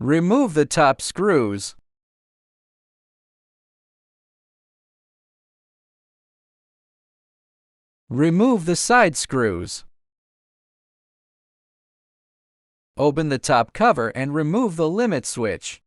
Remove the top screws. Remove the side screws. Open the top cover and remove the limit switch.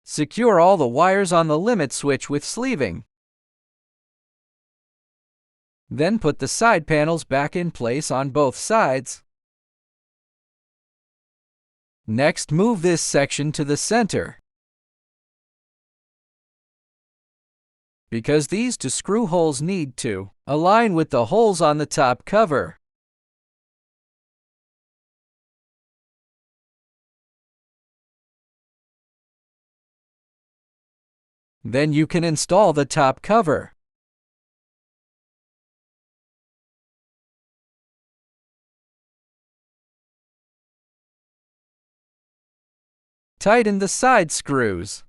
Secure all the wires on the limit switch with sleeving. Then put the side panels back in place on both sides. Next, move this section to the center. Because these two screw holes need to align with the holes on the top cover. Then you can install the top cover. Tighten the side screws.